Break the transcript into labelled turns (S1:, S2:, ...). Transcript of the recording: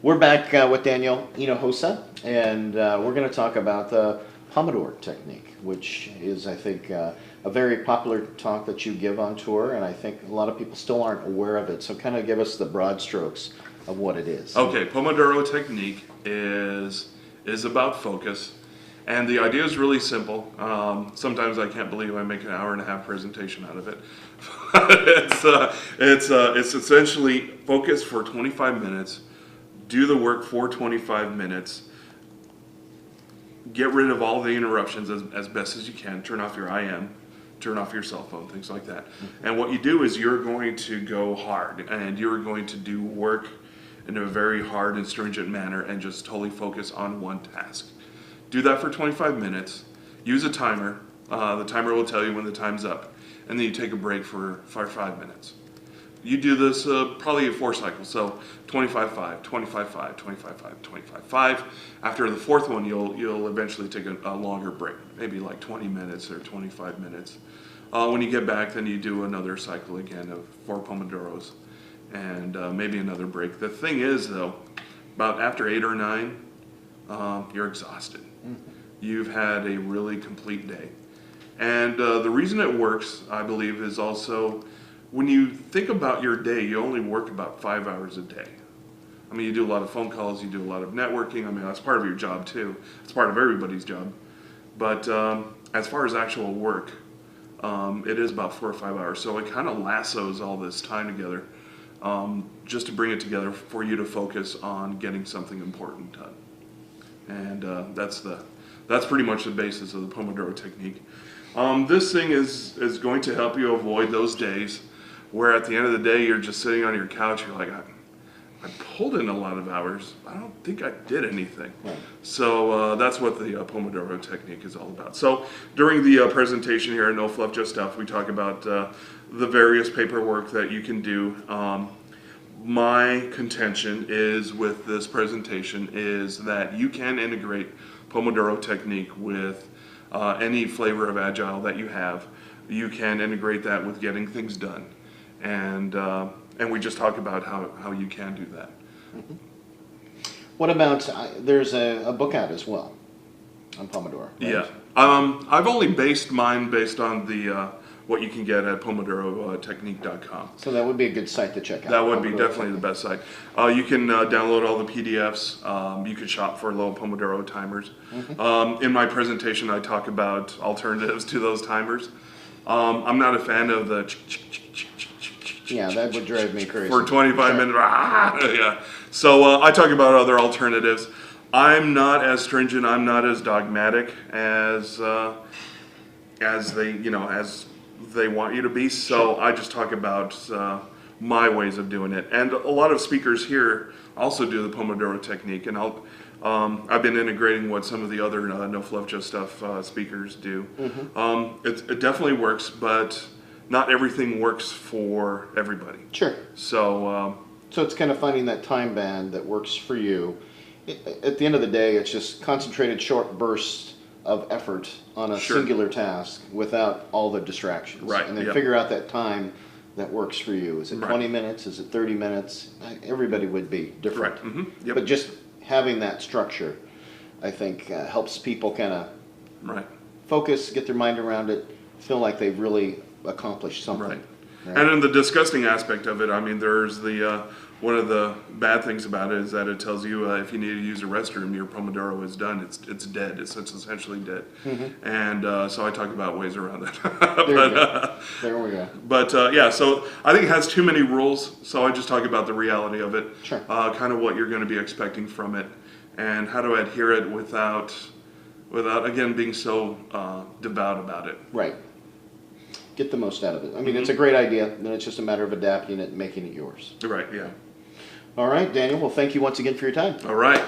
S1: We're back with DanielHinojosa, and we're going to talk about the Pomodoro technique, which is, I think, a very popular talk that you give on tour, and I think a lot of people still aren't aware of it. So kind of give us the broad strokes of what it is.
S2: Okay, Pomodoro technique is about focus, and the idea is really simple. Sometimes I can't believe I make an hour-and-a-half presentation out of it. It's essentially focus for 25 minutes. Do the work for 25 minutes. Get rid of all the interruptions as best as you can. Turn off your IM, turn off your cell phone, things like that. And what you do is you're going to go hard, and you're going to do work in a very hard and stringent manner and just totally focus on one task. Do that for 25 minutes. Use a timer. The timer will tell you when the time's up. And then you take a break for 5 minutes. You do this probably 4 cycles, so 25-5, 25-5, 25-5, 25-5. After the fourth one, you'll eventually take a longer break, maybe like 20 minutes or 25 minutes. When you get back, then you do another cycle again of 4 Pomodoros and maybe another break. The thing is, though, about after 8 or 9, you're exhausted. You've had a really complete day. And the reason it works, I believe, is also when you think about your day, you only work about 5 hours a day. I mean, you do a lot of phone calls, you do a lot of networking. I mean, that's part of your job too. It's part of everybody's job. But as far as actual work, it is about 4 or 5 hours. So it kind of lassos all this time together just to bring it together for you to focus on getting something important done. And that's pretty much the basis of the Pomodoro technique. This thing is going to help you avoid those days where at the end of the day you're just sitting on your couch, you're like, I pulled in a lot of hours, I don't think I did anything. Right. So that's what the Pomodoro technique is all about. So during the presentation here at No Fluff Just Stuff, we talk about the various paperwork that you can do. My contention is with this presentation is that you can integrate Pomodoro technique with any flavor of Agile that you have. You can integrate that with getting things done. And we just talk about how you can do that.
S1: Mm-hmm. What about, there's a book out as well on Pomodoro, right?
S2: Yeah. I've only based mine based on the what you can get at PomodoroTechnique.com.
S1: So that would be a good site to check out.
S2: That would be definitely the best site. You can download all the PDFs. You can shop for little Pomodoro timers. Mm-hmm. In my presentation, I talk about alternatives to those timers. I'm not a fan of the
S1: yeah, that would drive me crazy.
S2: For 25 minutes. Yeah. So I talk about other alternatives. I'm not as stringent. I'm not as dogmatic as they want you to be. So I just talk about my ways of doing it. And a lot of speakers here also do the Pomodoro technique. And I've been integrating what some of the other No Fluff Just Stuff speakers do. Mm-hmm. It definitely works, but not everything works for everybody.
S1: Sure.
S2: So
S1: it's kind of finding that time band that works for you. At the end of the day, it's just concentrated short bursts of effort on a singular task without all the distractions.
S2: Right.
S1: And then figure out that time that works for you. Is it 20 minutes? Is it 30 minutes? Everybody would be different.
S2: Right. Mm-hmm. Yep.
S1: But just having that structure, I think, helps people kind of focus, get their mind around it, feel like they've really accomplished something.
S2: Right. And in the disgusting aspect of it, I mean, there's the one of the bad things about it is that it tells you if you need to use a restroom, your Pomodoro is done. It's dead. It's essentially dead. Mm-hmm. And so I talk about ways around that.
S1: There we go.
S2: But yeah, so I think it has too many rules. So I just talk about the reality of it,
S1: sure.
S2: Kind of what you're going to be expecting from it, and how to adhere it without again being so devout about it.
S1: Right. Get the most out of it. I mean, it's a great idea, and it's just a matter of adapting it and making it yours.
S2: Right, yeah.
S1: All right, Daniel. Well, thank you once again for your time.
S2: All right.